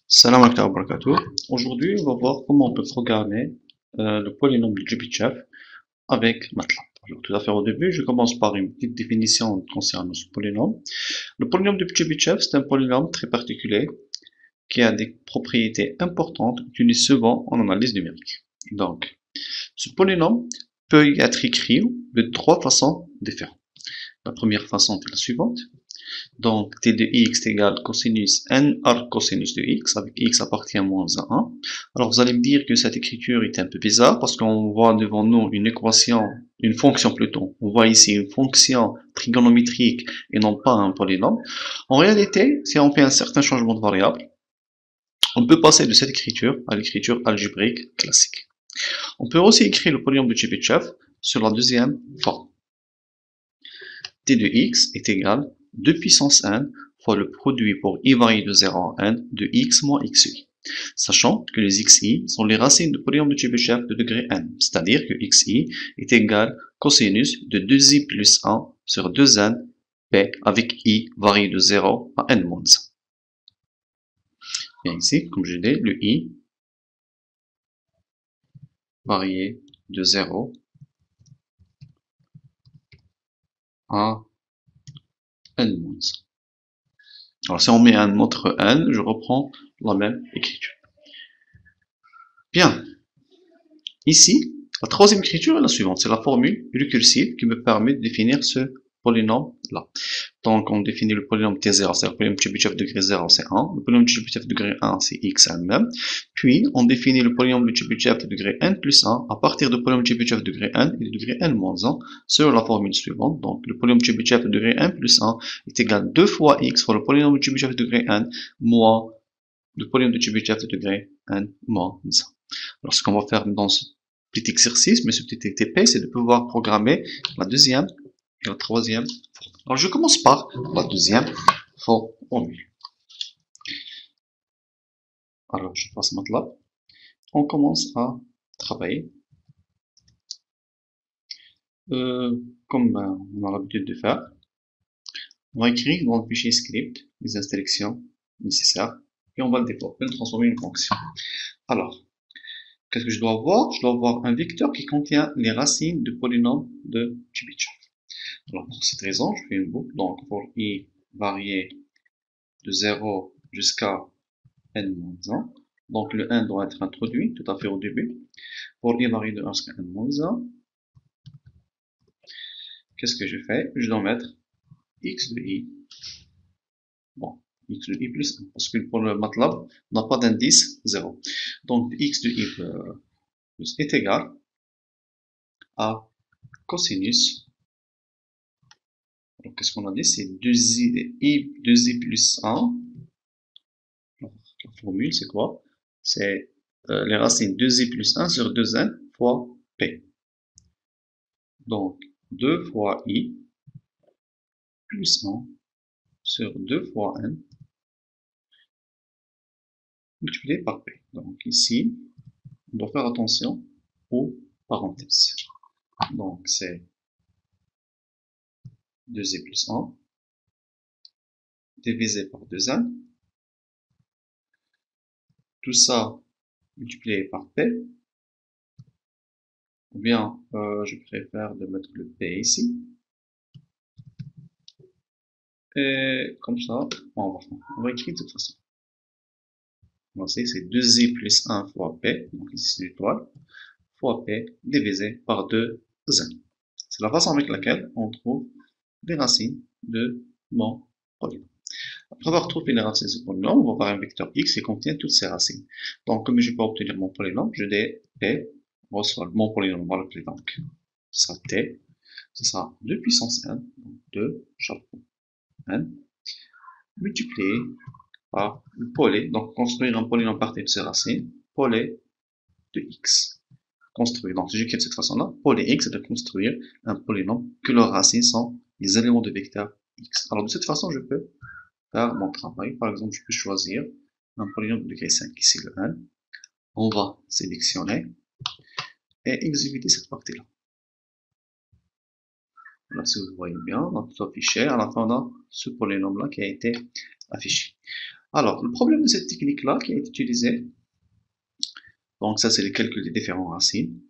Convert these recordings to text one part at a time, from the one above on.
Salam alaikum wa barakatuh. Aujourd'hui, on va voir comment on peut programmer le polynôme de Chebyshev avec MATLAB. Alors, tout à fait au début, je commence par une petite définition concernant ce polynôme. Le polynôme de Chebyshev, c'est un polynôme très particulier qui a des propriétés importantes utilisées souvent en analyse numérique. Donc, ce polynôme peut être écrit de trois façons différentes. La première façon est la suivante. Donc, t de x égale cosinus n arc cosinus de x, avec x appartient à moins 1. Alors, vous allez me dire que cette écriture est un peu bizarre parce qu'on voit devant nous une équation, une fonction plutôt. On voit ici une fonction trigonométrique et non pas un polynôme. En réalité, si on fait un certain changement de variable, on peut passer de cette écriture à l'écriture algébrique classique. On peut aussi écrire le polynôme de Chebyshev sur la deuxième forme. T de x est égal 2 puissance n fois le produit pour i varié de 0 à n de x moins xi, sachant que les xi sont les racines du polynôme de Chebyshev de degré n, c'est-à-dire que xi est égal cosinus de 2i plus 1 sur 2n p avec i varié de 0 à n moins 1. Bien ici, comme je dis, le i varié de 0 à n moins 1. Alors si on met un autre n, je reprends la même écriture. Bien, ici, la troisième écriture est la suivante, c'est la formule récursive qui me permet de définir ce polynôme-là. Donc on définit le polynôme T0, c'est le polynôme Chebyshev degré 0, c'est 1, le polynôme Chebyshev degré 1, c'est x elle-même, puis on définit le polynôme de Chebyshev de degré n plus 1 à partir du polynôme Chebyshev degré n et de degré n moins 1 sur la formule suivante. Donc le polynôme Chebyshev de degré n plus 1 est égal à 2 fois x fois le polynôme de Chebyshev de degré n moins le polynôme de Chebyshev de degré n moins 1. Alors ce qu'on va faire dans ce petit exercice, mais ce petit TP, c'est de pouvoir programmer la deuxième et la troisième formule. Alors je commence par la deuxième formule. Alors je passe MATLAB. On commence à travailler. Comme on a l'habitude de faire, on va écrire dans le fichier script les instructions nécessaires et on va le développer, le transformer en une fonction. Alors, qu'est-ce que je dois avoir? Je dois avoir un vecteur qui contient les racines du polynôme de Chebyshev. Alors pour cette raison, je fais une boucle, donc pour i varié de 0 jusqu'à n-1, donc le n doit être introduit tout à fait au début. Pour i varié de 1 jusqu'à n-1, qu'est-ce que je fais? Je dois mettre x de i, bon, x de i plus 1, parce que pour le MATLAB, n'a pas d'indice 0. Donc x de i plus est égal à cosinus. Donc qu'est-ce qu'on a dit? C'est 2i plus 1. La formule, c'est quoi? C'est les racines 2i plus 1 sur 2n fois p. Donc 2 fois i plus 1 sur 2 fois n multiplié par p. Donc ici, on doit faire attention aux parenthèses. Donc c'est 2i plus 1 divisé par 2n. Tout ça multiplié par p. Ou bien, je préfère de mettre le p ici. Et comme ça, on va écrire de toute façon. Voici, c'est 2i plus 1 fois p, donc ici c'est l'étoile, fois p divisé par 2n. C'est la façon avec laquelle on trouve les racines de mon polynôme. Après avoir trouvé les racines de ce polynôme, on va voir un vecteur x qui contient toutes ces racines. Donc, comme je peux obtenir mon polynôme, je dis p, reçoit mon polynôme, on va l'appeler donc, ce sera t, ce sera 2 puissance n, donc 2 chapeau n, multiplié par le polé, donc construire un polynôme à partir de ces racines, polé de x. Construire, donc si j'écris de cette façon-là, polé x, c'est de construire un polynôme que leurs racines sont les éléments de vecteur x. Alors de cette façon, je peux faire mon travail. Par exemple, je peux choisir un polynôme de degré 5, ici le n. On va sélectionner et exécuter cette partie-là. Là, si vous voyez bien, notre fichier, à la fin, on a ce polynôme-là qui a été affiché. Alors, le problème de cette technique-là qui est utilisée, donc ça c'est le calcul des différentes racines.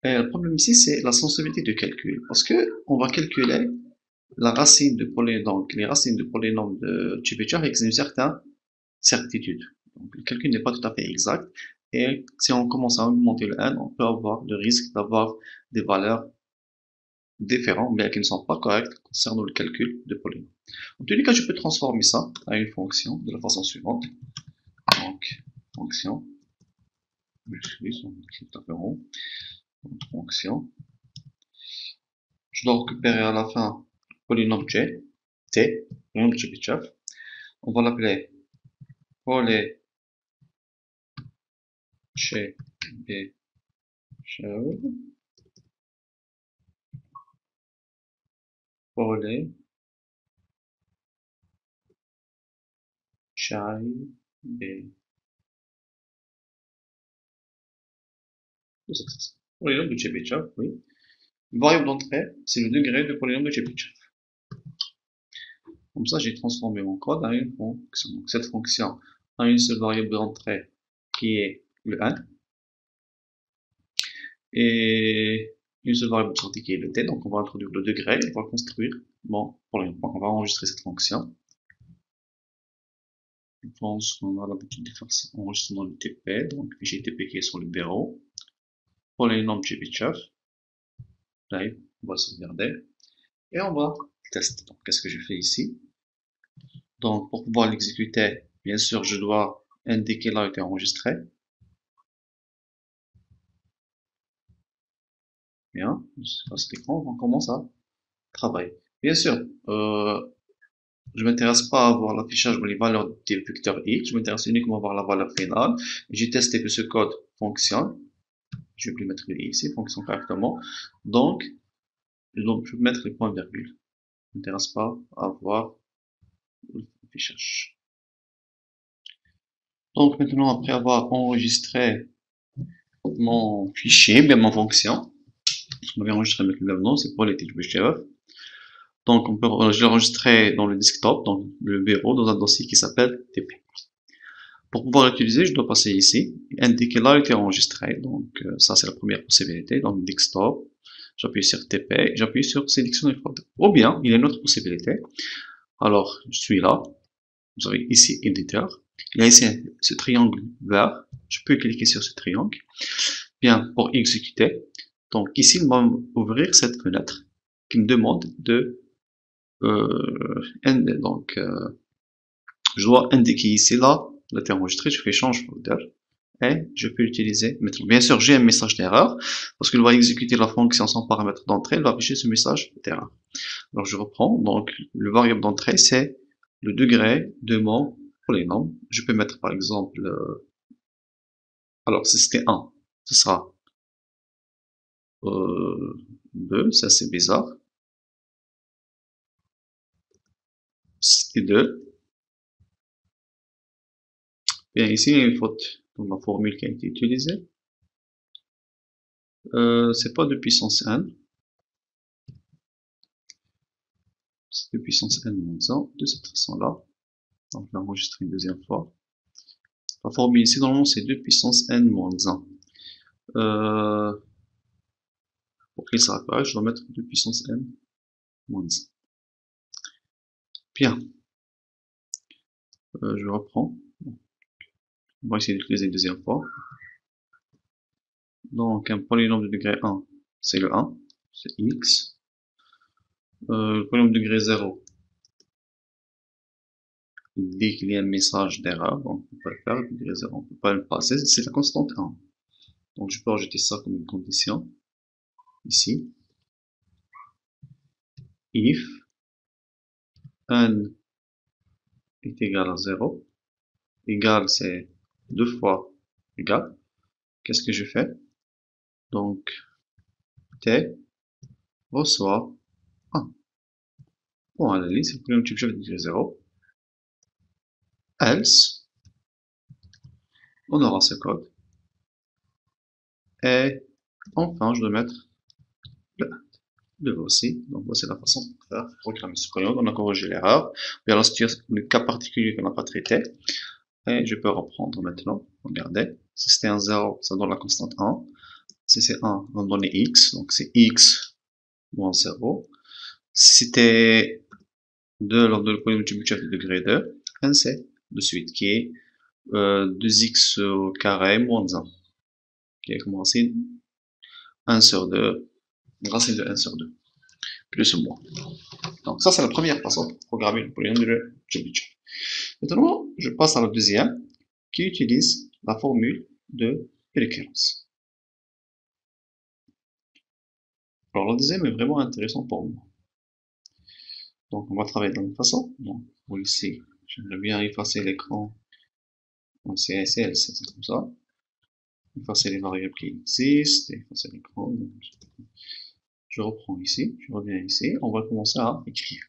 Et le problème ici, c'est la sensibilité de calcul. Parce que on va calculer la racine de polynôme, donc les racines de polynôme de Chebyshev avec une certaine certitude. Donc, le calcul n'est pas tout à fait exact. Et si on commence à augmenter le n, on peut avoir le risque d'avoir des valeurs différentes, mais qui ne sont pas correctes concernant le calcul de polynôme. En tous les cas, je peux transformer ça à une fonction de la façon suivante. Donc, fonction, fonction. Je dois récupérer à la fin le polynôme T, polynôme de Chebyshev. On va l'appeler polychebyshev. Polynôme de Chebyshev, oui. Variable d'entrée, c'est le degré de polynôme de Chebyshev. Comme ça, j'ai transformé mon code en une fonction. Donc, cette fonction a une seule variable d'entrée qui est le 1 et une seule variable de sortie qui est le t. Donc, on va introduire le degré et on va construire mon polynôme. Donc, on va enregistrer cette fonction. Je pense qu'on a l'habitude de faire ça enregistrer dans le TP, donc fichier TP qui est sur le bureau. Polynôme Chebyshev. Là, on va sauvegarder et on va tester. Donc, qu'est-ce que je fais ici? Donc, pour pouvoir l'exécuter, bien sûr, je dois indiquer là où a été enregistré. Bien, je passe l'écran, on commence à travailler. Bien sûr, je m'intéresse pas à voir l'affichage ou les valeurs des vecteurs X, je m'intéresse uniquement à voir la valeur finale. J'ai testé que ce code fonctionne. Je vais plus mettre le I ici, fonctionne correctement. Donc, je vais mettre les points virgules. Je m'intéresse pas à voir l'affichage. Donc maintenant, après avoir enregistré mon fichier, bien ma fonction, je vais enregistrer avec le même nom, c'est polychebyshev. Donc je l'ai enregistré dans le desktop, dans le bureau, dans un dossier qui s'appelle TP. Pour pouvoir l'utiliser, je dois passer ici, indiquer là où il était enregistré. Donc ça c'est la première possibilité. Donc desktop, j'appuie sur TP, j'appuie sur sélectionner folder. Ou bien, il y a une autre possibilité. Alors, je suis là. Vous avez ici éditeur. Il y a ici ce triangle vert. Je peux cliquer sur ce triangle. Bien, pour exécuter. Donc ici, il va ouvrir cette fenêtre qui me demande de je dois indiquer ici là, là est enregistré, je fais change folder et je peux l'utiliser maintenant. Bien sûr, j'ai un message d'erreur parce qu'il va exécuter la fonction sans paramètre d'entrée, il va afficher ce message d'erreur. Alors je reprends, donc le variable d'entrée c'est le degré de mon polynôme. Je peux mettre par exemple, alors si c'était 1, ce sera 2, ça c'est bizarre. Si c'était 2, bien ici il y a une faute dans la formule qui a été utilisée. C'est pas de puissance n, c'est de puissance n-1 de cette façon-là. Donc, je vais enregistrer une deuxième fois. La formule ici, normalement, c'est 2 puissance n-1. Pour qu'il s'apparaisse, je dois mettre 2 puissance n-1. Bien. Je reprends. On va essayer d'utiliser une deuxième fois. Donc, un polynôme de degré 1, c'est le 1, c'est x. Le polynôme de degré 0, dès qu'il y a un message d'erreur, donc on peut pas le faire, le degré 0, on peut pas le passer, c'est la constante 1. Donc, je peux ajouter ça comme une condition, ici. If n est égal à 0, égal c'est 2 fois égal, qu'est-ce que je fais? Donc, t reçoit 1. Bon, à la limite, c'est le polynôme type chef de degré 0. Else, on aura ce code. Et enfin, je dois mettre le voici. Donc, voici la façon de faire programmer ce polynôme. On a corrigé l'erreur. Bien, le cas particulier qu'on n'a pas traité. Et je peux reprendre maintenant. Regardez. Si c'était un 0, ça donne la constante 1. Si c'est 1, on va donner x. Donc c'est x moins 0. Si c'était 2 lors de le polynôme du Tchebichev de degré 2, 1c de suite, qui est 2x au carré moins 1, qui est comme racine 1 sur 2, racine de 1 sur 2, plus ou moins. Donc ça c'est la première façon de programmer le polynôme de Tchebichev. Maintenant, je passe à la deuxième, qui utilise la formule de récurrence. Alors la deuxième est vraiment intéressante pour moi. Donc on va travailler de la même façon. Donc pour ici, j'aimerais bien effacer l'écran en CSL, c'est comme ça. Effacer les variables qui existent, effacer l'écran. Je reprends ici, je reviens ici, on va commencer à écrire.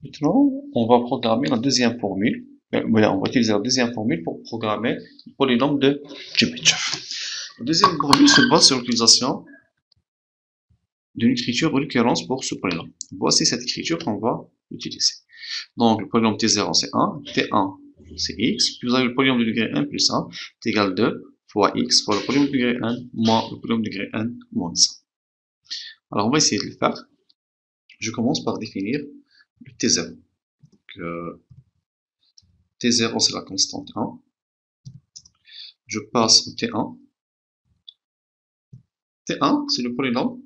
Maintenant, on va programmer la deuxième formule. Voilà, on va utiliser la deuxième formule pour programmer le polynôme de Tchebichev. La deuxième formule se base sur l'utilisation d'une écriture récurrence pour ce polynôme. Voici cette écriture qu'on va utiliser. Donc, le polynôme T0 c'est 1, T1 c'est x, puis vous avez le polynôme de degré 1 plus 1, est égal à 2 fois x fois le polynôme de degré 1 moins le polynôme de degré 1 moins 1. Alors, on va essayer de le faire. Je commence par définir le T0. Donc, T0 c'est la constante 1. Je passe au T1. T1 c'est le polynôme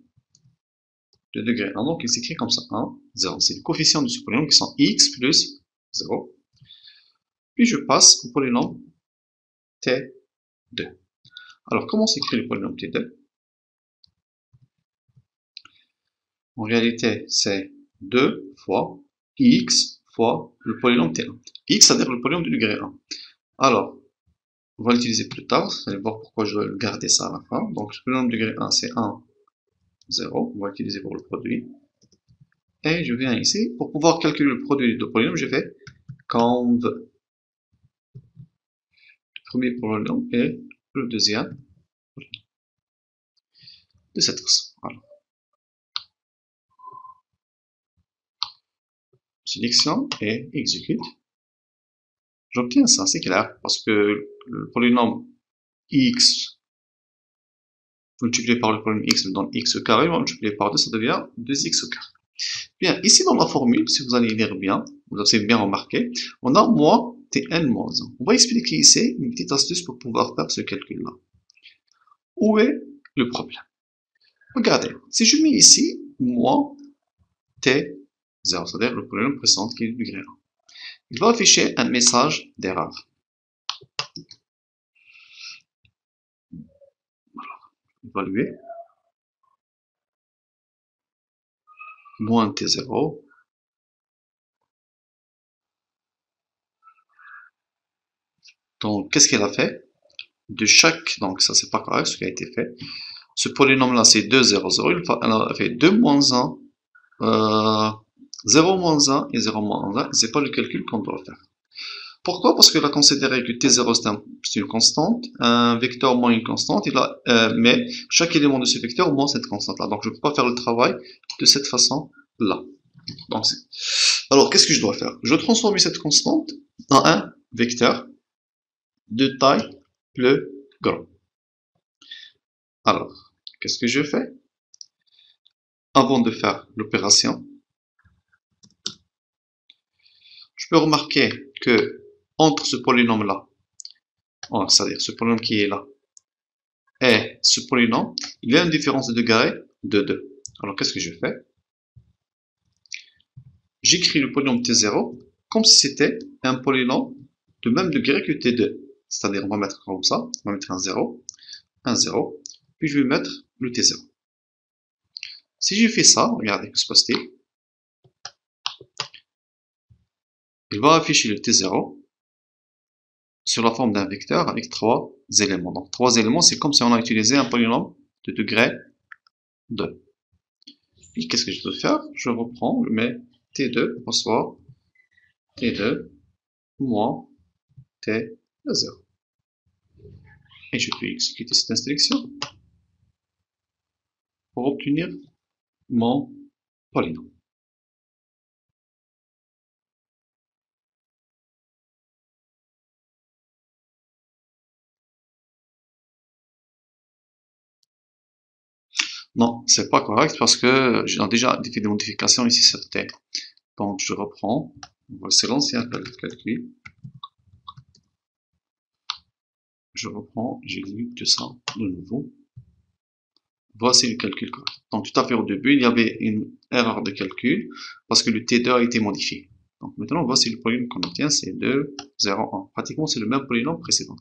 de degré 1, donc il s'écrit comme ça, 1, 0. C'est les coefficients de ce polynôme qui sont x plus 0. Puis je passe au polynôme T2. Alors, comment s'écrit le polynôme T2? En réalité, c'est 2 fois x fois le polynôme T1. X, c'est-à-dire le polynôme de degré 1. Alors, on va l'utiliser plus tard. Vous allez voir pourquoi je vais garder ça à la fin. Donc, le polynôme de degré 1, c'est 1, 0. On va l'utiliser pour le produit. Et je viens ici. Pour pouvoir calculer le produit de polynômes, je fais conv. Le premier polynôme et le deuxième de cette façon. Voilà. Sélection et exécute. J'obtiens ça, c'est clair, parce que le polynôme x multiplié par le polynôme x me donne x au carré, multiplié par 2, ça devient 2x au carré. Bien, ici dans la formule, si vous allez lire bien, vous avez bien remarqué, on a moins tn moins 1. On va expliquer ici une petite astuce pour pouvoir faire ce calcul-là. Où est le problème? Regardez, si je mets ici moins t0, c'est-à-dire le polynôme précédent qui est du degré 1, il va afficher un message d'erreur. Évaluer. Moins t0. Donc, qu'est-ce qu'elle a fait? De chaque, donc ça c'est pas correct ce qui a été fait. Ce polynôme là c'est 2, 0, 0. Elle a fait 2 moins 1, 0 moins 1 et 0 moins 1. C'est pas le calcul qu'on doit faire. Pourquoi? Parce qu'elle a considéré que T0 c'est une constante, un vecteur moins une constante, mais chaque élément de ce vecteur moins cette constante-là. Donc je ne peux pas faire le travail de cette façon-là. Alors qu'est-ce que je dois faire? Je dois transformer cette constante en un vecteur de taille plus grand. Alors, qu'est-ce que je fais? Avant de faire l'opération, je peux remarquer que entre ce polynôme-là, c'est-à-dire ce polynôme qui est là, et ce polynôme, il y a une différence de degré de 2. Alors, qu'est-ce que je fais? J'écris le polynôme T0 comme si c'était un polynôme de même degré que T2. C'est-à-dire, on va mettre comme ça, on va mettre un 0, puis je vais mettre le T0. Si je fais ça, regardez, que se passe-t-il? Il va afficher le T0 sur la forme d'un vecteur avec 3 éléments. Donc 3 éléments, c'est comme si on a utilisé un polynôme de degré 2. Puis qu'est-ce que je peux faire? Je reprends, je mets T2 reçoit T2 moins T0. Et je peux exécuter cette instruction pour obtenir mon polynôme. Non, c'est pas correct parce que j'ai déjà fait des modifications ici sur T. Donc je reprends. Voici l'ancien calcul. Je reprends, j'exécute ça de nouveau. Voici le calcul correct. Donc tout à fait au début, il y avait une erreur de calcul parce que le T2 a été modifié. Donc maintenant, voici le polynôme qu'on obtient, c'est 2, 0, 1. Pratiquement, c'est le même polynôme précédent.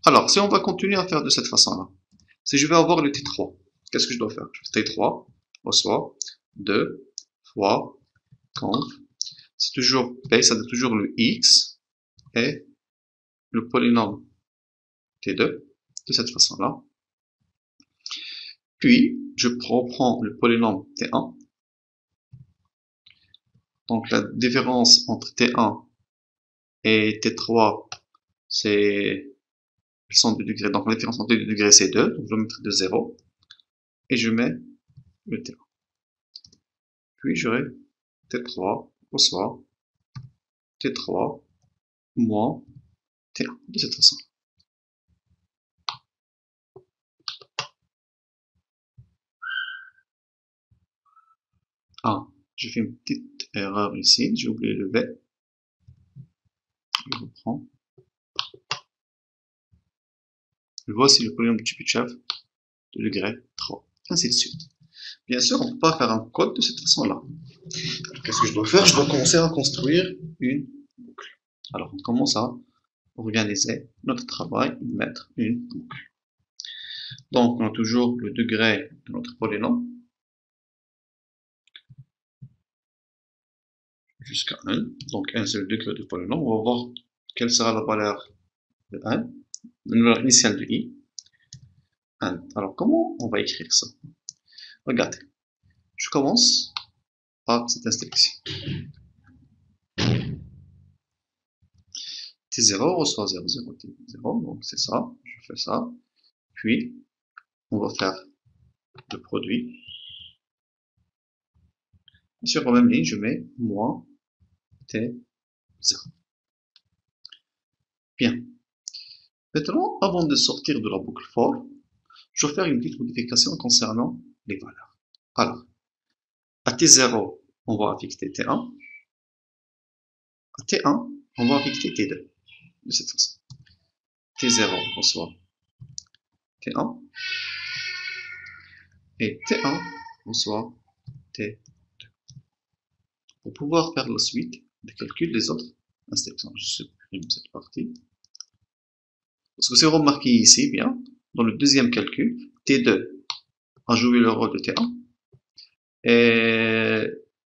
Alors, si on va continuer à faire de cette façon-là, si je vais avoir le T3, qu'est-ce que je dois faire? T3 reçoit 2 fois conf. C'est toujours P, ça donne toujours le X et le polynôme T2 de cette façon-là. Puis, je reprends le polynôme T1. Donc, la différence entre T1 et T3, c'est, ils sont 2 degrés. Donc, la différence entre les 2 degrés, c'est 2. Donc, je vais mettre de 0. Et je mets le T1. Puis, j'aurai T3 reçoit T3 moins T1 de cette façon. Ah, j'ai fait une petite erreur ici. J'ai oublié le V. Je reprends. Voici le polynôme de Tchébychev de degré 3. Ainsi de suite. Bien sûr, on ne peut pas faire un code de cette façon-là. Qu'est-ce que je dois faire? Je dois commencer à construire une boucle. Alors, on commence à organiser notre travail, mettre une boucle. Donc, on a toujours le degré de notre polynôme jusqu'à 1. Donc, 1 c'est le degré du polynôme. On va voir quelle sera la valeur de 1, la valeur initiale de i. 1. Alors, comment on va écrire ça? Regardez, je commence par cette instruction. T0 reçoit 0, 0, T0, donc c'est ça, je fais ça. Puis, on va faire le produit. Et sur la même ligne, je mets moins T0. Bien. Maintenant, avant de sortir de la boucle for, je vais faire une petite modification concernant les valeurs. Alors, à T0, on va affecter T1. À T1, on va affecter T2. De cette façon. T0 reçoit T1. Et T1 reçoit T2. Pour pouvoir faire la suite de calcul des autres instructions, je supprime cette partie. Parce que c'est remarqué ici, bien, dans le deuxième calcul, T2 a joué le rôle de T1 et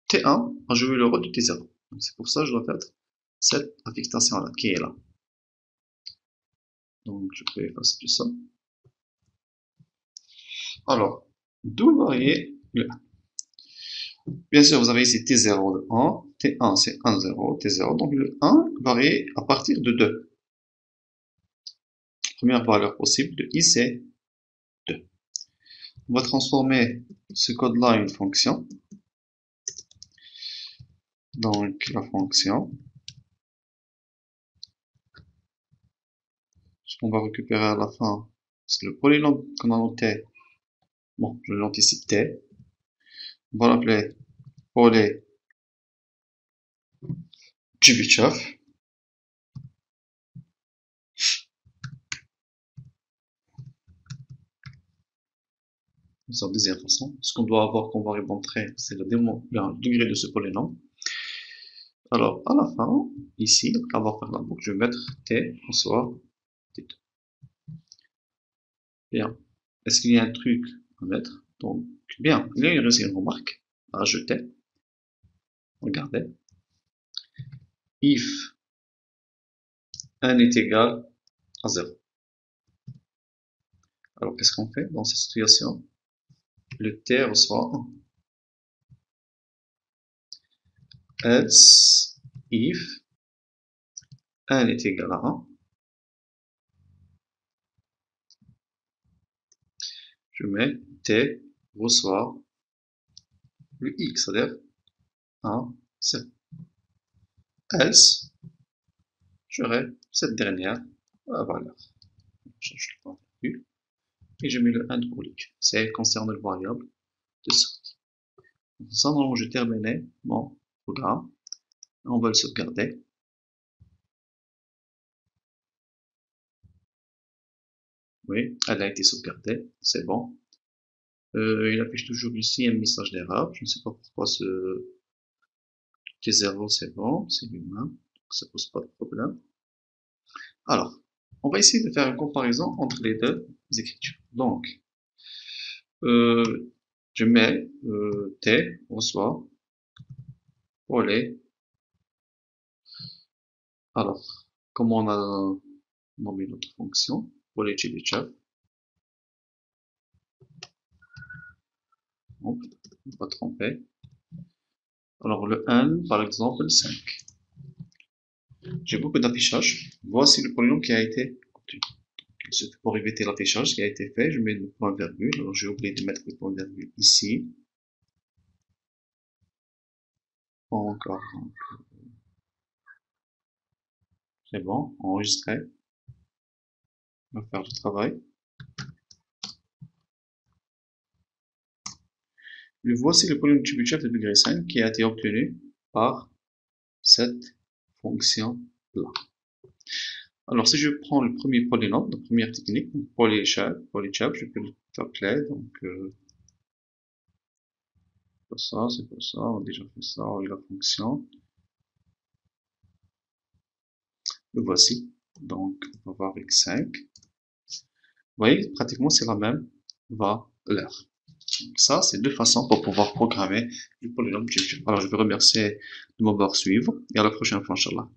T1 a joué le rôle de T0. Donc c'est pour ça que je dois faire cette affectation-là qui est là. Donc je peux effacer tout ça. Alors, d'où varier le 1. Bien sûr, vous avez ici T0 de 1, T1 c'est 1, 0, T0, donc le 1 varie à partir de 2. Première valeur possible de i c'est 2. On va transformer ce code-là en une fonction. Donc la fonction, ce qu'on va récupérer à la fin, c'est le polynôme qu'on a noté. Bon, je l'anticipe t. On va l'appeler polé Tchébychev. C'est la deuxième façon. Ce qu'on doit avoir comme variable d'entrée, c'est le degré de ce polynôme. Alors, à la fin, ici, après avoir fait la boucle, je vais mettre t en soi t2. Bien. Est-ce qu'il y a un truc à mettre? Donc, bien. Il y a une remarque à ajouter. Regardez. If 1 est égal à 0. Alors, qu'est-ce qu'on fait dans cette situation? Le t reçoit 1. Else, if 1 est égal à 1, je mets t reçoit le x, c'est-à-dire 1, 0. Else, j'aurai cette dernière valeur. Je change le point de vue. et je mets le AND pour l'X. C'est concerne le variable de sortie. Donc, ça, normalement, j'ai terminé mon programme. On va le sauvegarder. Oui, elle a été sauvegardée, c'est bon. Il affiche toujours ici un message d'erreur. Je ne sais pas pourquoi les zéros, c'est bon, c'est humain, ça pose pas de problème. Alors, on va essayer de faire une comparaison entre les deux écritures. Donc, je mets T reçoit volet. Alors, comme on a nommé notre fonction, volet Chebyshev, on ne va pas tromper. Alors, le n, par exemple, 5. J'ai beaucoup d'affichage. Voici le polynôme qui a été obtenu. Pour éviter l'affichage qui a été fait, je mets le point virgule. Alors, j'ai oublié de mettre le point virgule ici. Encore. C'est bon, enregistré. On va faire le travail. Voici le polynôme Chebyshev de degré 5 qui a été obtenu par cette fonction-là. Alors, si je prends le premier polynôme, la première technique, Polychab, je peux le faire clé, donc c'est pas ça, on a déjà fait ça, on a la fonction. Le voici, donc on va voir avec 5. Vous voyez, pratiquement c'est la même valeur. Ça, c'est deux façons pour pouvoir programmer le polynôme Chebyshev. Alors, je vais remercier de m'avoir suivi et à la prochaine fois, Inch'Allah.